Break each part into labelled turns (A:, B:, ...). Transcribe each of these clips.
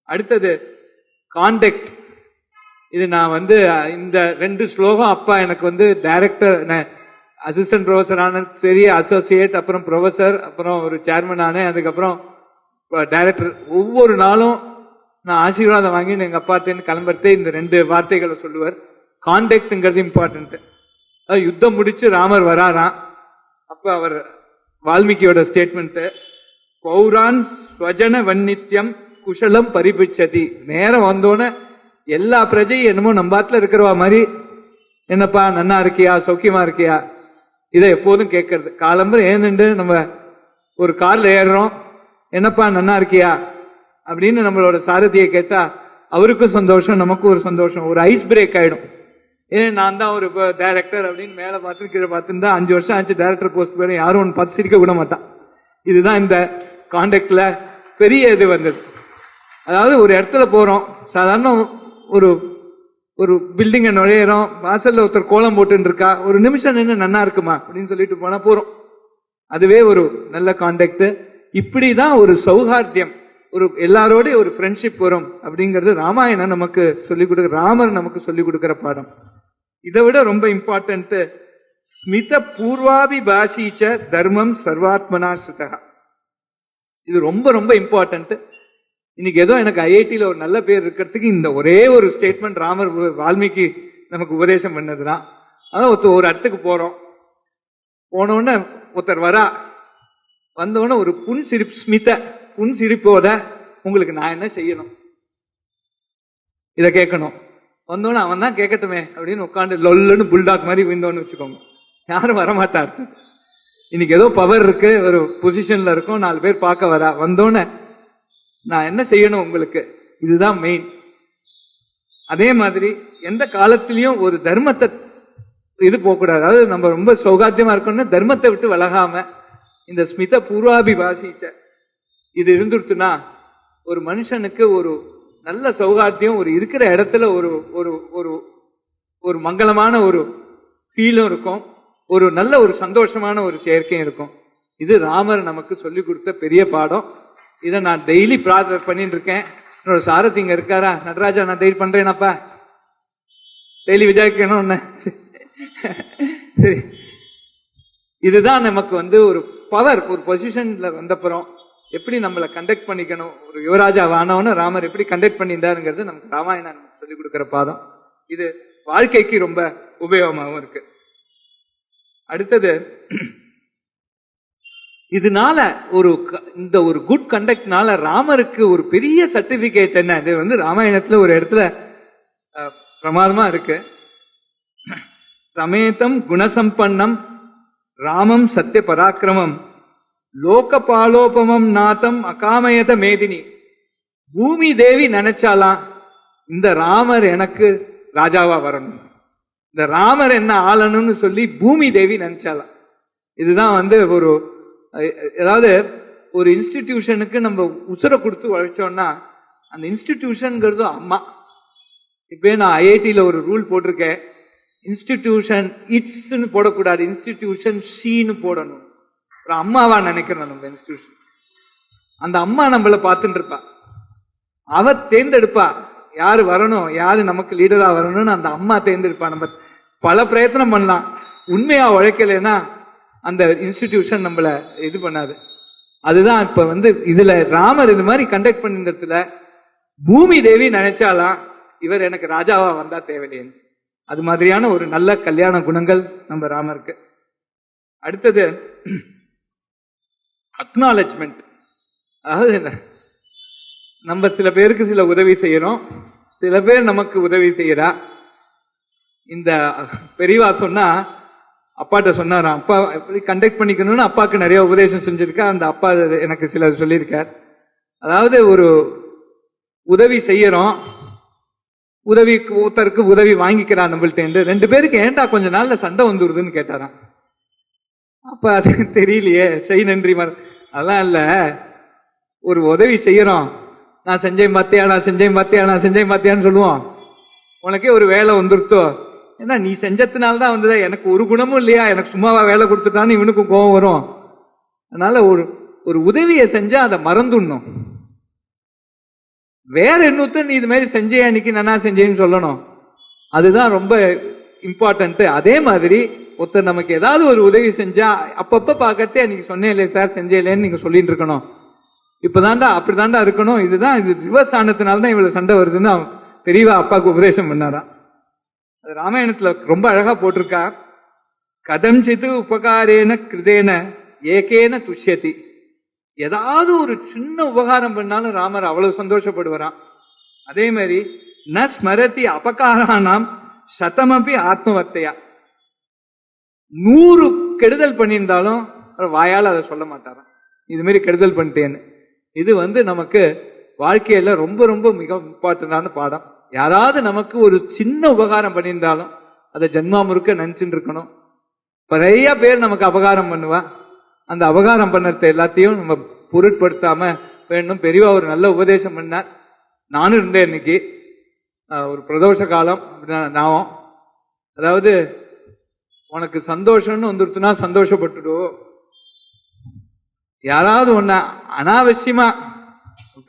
A: அடுத்தது கான்டெக்ட். இது நான் இந்த 2 ஸ்லோகம் அப்பா எனக்கு டைரக்டர், அசிஸ்டன்ட் ப்ரொஃபஸர் ஆன, சரி அசோசியேட், அப்புறம் ப்ரொஃபஸர், அப்புறம் ஒரு சேர்மன் ஆனேன், அதுக்கப்புறம் டைரக்டர். ஒவ்வொரு நாளும் நான் ஆசீர்வாதம் வாங்கி எங்க அப்பாட்டேன்னு கிளம்புறதே இந்த 2 வார்த்தைகளை சொல்லுவார். கான்டெக்ட்ங்கிறது இம்பார்ட்டன்ட். யுத்தம் முடிச்சு ராமர் வராராம். அப்ப அவர் வால்மீகியோட ஸ்டேட்மெண்ட், பௌரான் ஸ்வஜன வன்னித்யம் குஷலம் பரிபிச்சதி. நேரம் வந்தோடனே எல்லா பிரஜையும் என்னமோ நம்பாத்துல இருக்கிறவா மாதிரி, என்னப்பா நன்னா இருக்கியா, சௌக்கியமா இருக்கியா, இதை எப்போதும் கேட்கறது. காலம்பரம் ஏந்துண்டு நம்ம ஒரு கார்ல ஏறுறோம், என்னப்பா நன்னா இருக்கியா அப்படின்னு நம்மளோட சாரதியை கேட்டா அவருக்கும் சந்தோஷம், நமக்கும் ஒரு சந்தோஷம், ஒரு ஐஸ் பிரேக் ஆயிடும். ஏன் நான் தான் ஒரு டைரக்டர் அப்படின்னு மேல பார்த்து கீழே பார்த்துருந்தா 5 வருஷம் ஆச்சு டைரக்டர் போஸ்ட் போய் யாரும் ஒன்று பார்த்து சிரிக்க விட மாட்டான். இதுதான் இந்த கான்டெக்ட்ல பெரிய இது வந்தது. அதாவது ஒரு இடத்துல போறோம், சாதாரண ஒரு ஒரு பில்டிங்கை நுழையிறோம், வாசல்ல ஒருத்தர் கோலம் போட்டு இருக்கா, ஒரு நிமிஷம் நின்று நன்னா இருக்குமா அப்படின்னு சொல்லிட்டு போனா போறோம். அதுவே ஒரு நல்ல கான்டெக்ட். இப்படிதான் ஒரு சௌஹார்த்தியம், ஒரு எல்லாரோட ஒரு ஃப்ரெண்ட்ஷிப் வரும் அப்படிங்கிறது ராமாயணம் நமக்கு சொல்லிக் கொடுக்க, ராமர் நமக்கு சொல்லிக் கொடுக்கிற பாடம். இதை விட ரொம்ப இம்பார்ட்டன்ட், ஸ்மித பூர்வாபிபாஷீச்ச தர்மம் சர்வாத்மனா சுதகா. இது ரொம்ப ரொம்ப இம்பார்ட்டன்ட். இன்னைக்கு ஏதோ எனக்கு ஐஐடியில ஒரு நல்ல பேர் இருக்கிறதுக்கு இந்த ஒரே ஒரு ஸ்டேட்மெண்ட் ராமர் வால்மீகி நமக்கு உபதேசம் பண்ணதுதான். அதான் ஒரு இடத்துக்கு போறோம், போனோடனே ஒருத்தர் வரா, வந்தோடனே ஒரு புன் சிரிப்போட உங்களுக்கு நான் என்ன செய்யணும் இதை கேட்கணும். வந்தோடனே அவன் தான் கேட்கட்டுமே அப்படின்னு உட்காந்து லொல்லுன்னு புல்டாக் மாதிரி விழுந்தோன்னு வச்சுக்கோங்க, யாரும் வரமாட்டார். இன்னைக்கு ஏதோ பவர் இருக்கு, ஒரு பொசிஷன்ல இருக்கும், 4 பேர் பார்க்க வரா, வந்தோடனே நான் என்ன செய்யணும் உங்களுக்கு, இதுதான் மெயின். அதே மாதிரி எந்த காலத்திலையும் ஒரு தர்மத்தை இது போகக்கூடாது. அதாவது நம்ம ரொம்ப சௌகாத்தியமா இருக்கணும்னா தர்மத்தை விட்டு விலகாம இந்த ஸ்மித பூர்வாபிபாஷீச்ச இது இருந்துடுத்துனா ஒரு மனுஷனுக்கு ஒரு நல்ல சௌகாத்தியம், ஒரு இருக்கிற இடத்துல ஒரு ஒரு ஒரு ஒரு மங்களமான ஒரு ஃபீலும் இருக்கும், ஒரு நல்ல ஒரு சந்தோஷமான ஒரு சேர்க்கையும் இருக்கும். இது ராமர் நமக்கு சொல்லி கொடுத்த பெரிய பாடம். இதை நான் டெய்லி பிரார்த்தனை பண்ணிட்டு இருக்கேன். என்னோட சாரதி இங்க இருக்காரா, நடராஜா நான் டெய்லி பண்றேனப்பா, டெய்லி விஜயிக்கணும். சரி, இதுதான் நமக்கு ஒரு பவர், ஒரு பொசிஷன்ல வந்தப்புறம் எப்படி நம்மளை கண்டக்ட் பண்ணிக்கணும், ஒரு யுவராஜா வானவன ராமர் எப்படி கண்டக்ட் பண்ணிட்டாருங்கிறது நமக்கு ராமாயணம் சொல்லிக் கொடுக்கிற பாடம். இது வாழ்க்கைக்கு ரொம்ப உபயோகமாகவும் இருக்கு. அடுத்தது, இதனால இந்த ஒரு குட் கண்டக்ட்னால ராமருக்கு ஒரு பெரிய சர்டிபிகேட் என்ன, இது ராமாயணத்துல ஒரு இடத்துல பிரமாதமா இருக்கு. சமேதம் குணசம்பன்னம் ராமம் சத்திய பராக்கிரமம் லோகபாலோபமம் நாதம் அகாமயத மேதினி. பூமி தேவி நினைச்சாலாம் இந்த ராமர் எனக்கு ராஜாவா வரணும், இந்த ராமர் என்ன ஆளணும்னு சொல்லி பூமி தேவி நினைச்சாலாம். இதுதான் ஒரு ஏதாவது ஒரு இன்ஸ்டிடியூஷனுக்கு நம்ம உசுரை கொடுத்து உழைச்சோம்னா அந்த இன்ஸ்டிடியூஷன்ங்கிறது அம்மா. இப்ப நான் ஐஐடியில ஒரு ரூல் போட்டிருக்கேன், இன்ஸ்டிடியூஷன் இட்ஸ்ன்னு போடக்கூடாது, இன்ஸ்டிடியூஷன் ஷீன்னு போடணும். ஒரு அம்மாவா நினைக்கிறோம் நம்ம இன்ஸ்டிடியூஷன். அந்த அம்மா நம்மளை பார்த்துட்டு இருப்பா, அவ தேர்ந்தெடுப்பா யாரு வரணும், யாரு நமக்கு லீடரா வரணும்னு அந்த அம்மா தேர்ந்தெடுப்பா. நம்ம பல பிரயத்தனம் பண்ணலாம், உண்மையா உழைக்கலைன்னா அந்த இன்ஸ்டிடியூஷன் நம்மள இது பண்ணாது. அதுதான் இப்ப இதுல ராமர் இது மாதிரி கண்டக்ட் பண்ணிடத்துல பூமி தேவி நினைச்சாலாம் இவர் எனக்கு ராஜாவா வந்தா தேவையில்லைன்னு. அது மாதிரியான ஒரு நல்ல கல்யாண குணங்கள் நம்ம ராமருக்கு. அடுத்தது அக்னாலஜ்மெண்ட். அதாவது என்ன, நம்ம சில பேருக்கு சில உதவி செய்யறோம், சில பேர் நமக்கு உதவி செய்யறா. இந்த பெரியவா சொன்னா, அப்பாட்ட சொன்னாராம், அப்பா எப்படி கண்டக்ட் பண்ணிக்கணும்னு அப்பாவுக்கு நிறைய உபதேசம் செஞ்சிருக்கா. அந்த அப்பா எனக்கு சில சொல்லியிருக்கார். அதாவது ஒரு உதவி செய்யறோம், உதவி ஒருத்தருக்கு உதவி வாங்கிக்கிறான் நம்மள்ட்ட, 2 பேருக்கு ஏன்டா கொஞ்ச நாள்ல சண்டை வந்துருதுன்னு கேட்டாராம். அப்ப அது தெரியலையே, செய் நன்றி அதெல்லாம் இல்ல, ஒரு உதவி செய்யறோம், நான் செஞ்சேன் பாத்தியா, நான் செஞ்சேன் பாத்தியா, நான் செஞ்சேன் பாத்தியான்னு சொல்லுவோம். உனக்கே ஒரு வேலை வந்துருத்தோ, ஏன்னா நீ செஞ்சதுனால்தான் வந்ததா, எனக்கு ஒரு குணமும் இல்லையா, எனக்கு சும்மாவா வேலை கொடுத்துட்டான்னு இவனுக்கும் கோபம் வரும். அதனால ஒரு உதவியை செஞ்சா அதை மறந்துடணும். வேற இன்னொருத்தர் நீ இது மாதிரி செஞ்சே அன்னைக்கு நானா செஞ்சேன்னு சொல்லணும். அதுதான் ரொம்ப இம்பார்ட்டன்ட். அதே மாதிரி ஒருத்தர் நமக்கு ஏதாவது ஒரு உதவி செஞ்சா அப்பப்ப பாக்கத்தே அன்னைக்கு சொன்னேன் இல்லையே சார் செஞ்சேன் நீங்க சொல்லிட்டு இருக்கணும். இப்பதான்டா அப்படிதான்டா இருக்கணும். இதுதான் இது ரிவர்ஸ் ஆனதுனால்தான் இவ்வளவு சண்டை வருதுன்னு பெரியவா அப்பாவுக்கு உபதேசம் பண்ணாராம். அது ராமாயணத்துல ரொம்ப அழகா போட்டிருக்கா. கதஞ்சித்து உபகாரேன கிருதேன ஏகேன துஷ்யதி. ஏதாவது ஒரு சின்ன உபகாரம் பண்ணாலும் ராமர் அவ்வளவு சந்தோஷப்படுவாராம். அதே மாதிரி ந ஸ்மரதி அபகாரானாம் சதமபி ஆத்மவத்தையா. 100 கெடுதல் பண்ணியிருந்தாலும் வாயால் அதை சொல்ல மாட்டாராம் இது மாதிரி கெடுதல் பண்ணிட்டேன்னு. இது நமக்கு வாழ்க்கையில ரொம்ப ரொம்ப மிக இம்பார்ட்டன்டான பாடம். யாராவது நமக்கு ஒரு சின்ன உபகாரம் பண்ணியிருந்தாலும் அதை ஜென்மா முழுக்க நினைச்சுட்டு இருக்கணும். நிறைய பேர் நமக்கு அபகாரம் பண்ணுவா. அந்த அபகாரம் பண்ணது எல்லாத்தையும் நம்ம பொருட்படுத்தாம வேணும். பெரியவா ஒரு நல்ல உபதேசம் பண்ணார். நானும் இருந்தேன் இன்னைக்கு ஒரு பிரதோஷ காலம் நாவும். அதாவது உனக்கு சந்தோஷம்னு வந்துருச்சுன்னா சந்தோஷப்பட்டுடும். யாராவது உன்னை அனாவசியமா,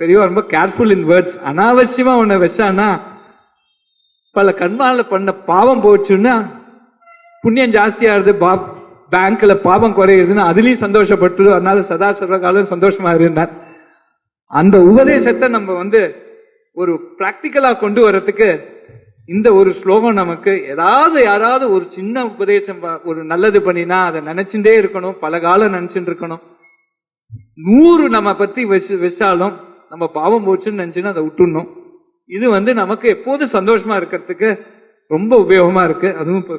A: பெரியவா ரொம்ப கேர்ஃபுல் இன் வேர்ட்ஸ், அனாவசியமா உன்னை வச்சானா பல கர்மால பண்ண பாவம் போச்சுன்னா புண்ணியம் ஜாஸ்தியாகுது, பேங்க்ல பாவம் குறையுதுன்னு அதுலயும் சந்தோஷப்பட்டு அதனால சதா சர்வகாலம் சந்தோஷமா இருந்தார். அந்த உபதேசத்தை நம்ம ஒரு பிராக்டிக்கலா கொண்டு வர்றதுக்கு இந்த ஒரு ஸ்லோகம் நமக்கு யாராவது ஒரு சின்ன உபதேசம் ஒரு நல்லது பண்ணினா அதை நினைச்சுட்டே இருக்கணும். பல காலம் நினைச்சுட்டு இருக்கணும். 100 நம்ம பத்தி வச்சாலும் நம்ம பாவம் போச்சுன்னு நினைச்சுன்னா அதை விட்டுடணும். இது நமக்கு எப்போதும் சந்தோஷமா இருக்கிறதுக்கு ரொம்ப உபயோகமா இருக்கு. அதுவும்